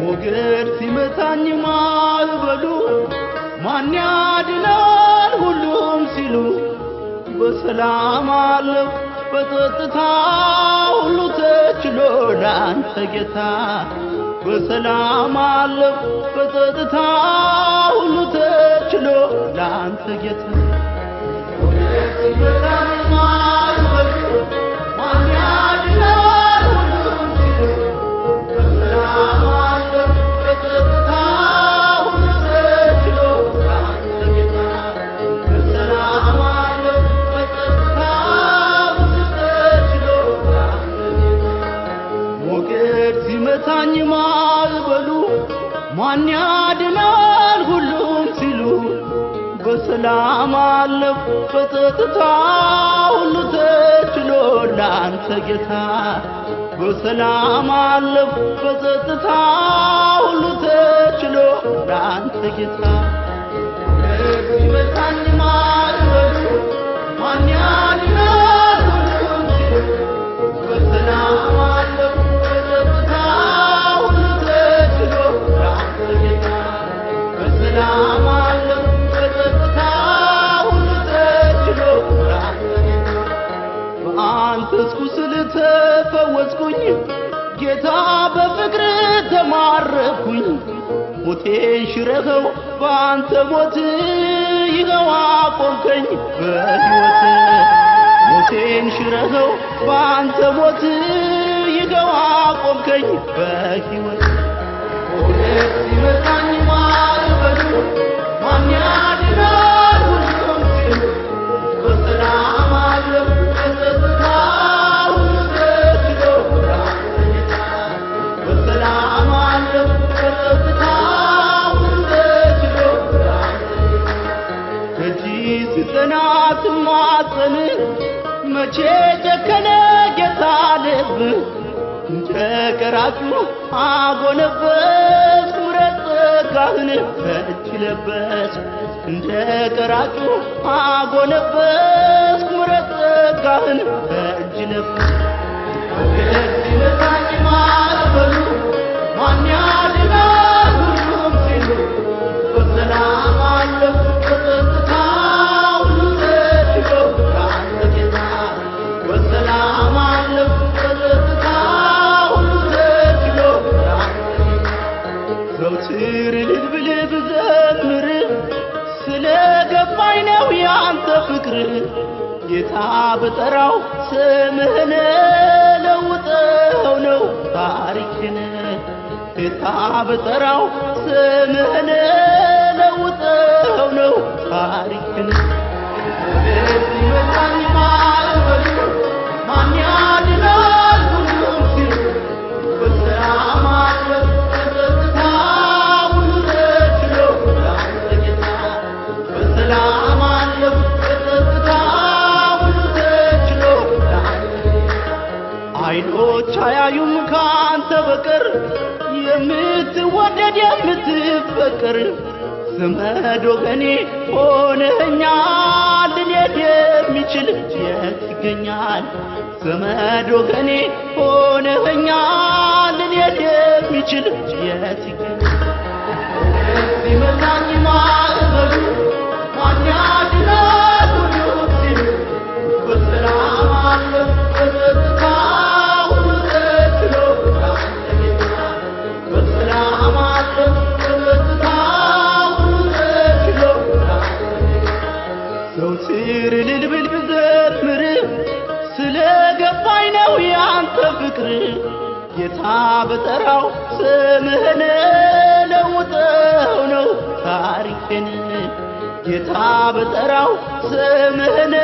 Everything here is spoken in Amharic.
ሞገድ ሲመታኝ ማዕበሉ ማን ያድናል ሁሉም ሲሉ በሰላም አለሁ በጸጥታ ሁሉ ተችሎ ላንተ ጌታ በሰላም አለሁ በጸጥታ ሁሉ ተችሎ ላንተ ጌታ ሞገድ ሲመታኝ ማዕበሉ ማን ያድናል ሁሉም ሲሉ በሰላም ሲመታኝ ማዕበሉ ማን ያድናል ሁሉም ሲሉ በሰላም አለሁ በጸጥታ ሁሉ ተችሎ ላንተ ጌታ በሰላም አለሁ በጸጥታ ሁሉ ተችሎ ላንተ ጌታ ሲመታኝ ማዕበሉ ማን ያድናል ሁሉም ሲሉ በሰላም አለሁ በሰላም አለሁ በጸጥታ ሁሉ ተችሎ በአንተስ ቁስል ተፈወስኩኝ ጌታ በፍቅር ተማረኩኝ ሞቴን ሽረኸው በአንተ ሞት ይኸው አቆምከኝ በሕይወት ሞቴን ሽረኸው በአንተ ሞት ይኸው አቆምከኝ በሕይወት ሞገድ ሲመታኝ ማዕበሉ ማን ያድናል ሁሉም ሲሉ በሰላም አለሁ በጸጥታ ሁሉ ተችሎ ላንተ ጌታ በሰላም አለሁ በጸጥታ ሁሉ ተችሎ ላንተ ጌታ ደጅ ስጠና ስማጸን መቼ ጨከነ ጌታ ልብ እንጨቀራጩ አጎነበስ ምሕረት ጸጋህን እጅ ለበስ እንጨቀራጩ አጎነበስ ምሕረት ጸጋህን እጅ ለበስ ሞገድ ሲመታኝ ማዕበሉ ማን ያድናል ሁሉም ሲሉ በሰላም አለሁ በጸጥታ ሁሉ ተችሎ ላንተ ጌታ በሰላም አለሁ በጸጥታ ዘውትር ልብል ብዘምር ስለገባኝ ነው ያንተ ፍቅር ጌታ በጠራው ስምህን ለውጠው ነው ታሪክን ጌታ በጠራው ስምህን ለውጠው ነው ታሪክን ሞገድ ሲመታኝ ማዕበሉ ማን ያድናል ሁሉም ሲሉ በሰላም አለሁ በሰላም አለሁ በጸጥታ ሁሉ ተችሎ አይኖች አያዩም ካንተ በቀር የምትወደድ የምትፈቀር ዘመድ ወገኔ ሆነኸኛል ልንሄድ የሚችል የት ይገኛል ዘመድ ወገኔ ሆነኸኛል ልንሄድ የሚችል የት ይገኛል ሲመታኝ ማዕበሉ ማን ያድናል ሁሉም ሲሉ በሰላም አለሁ በጸጥታ ሁሉ ተችሎ ላንተ ጌታ በሰላም አለሁ በጸጥታ ሁሉ ተችሎ ላንተ ጌታ ዘውትር እልል ብል ብዘምር ስለገባኝ ነው ያንተ ፍቅር ጌታ በጠራው ስምህን ለውጠው ነው ታሪክን ጌታ በጠራው ስምህን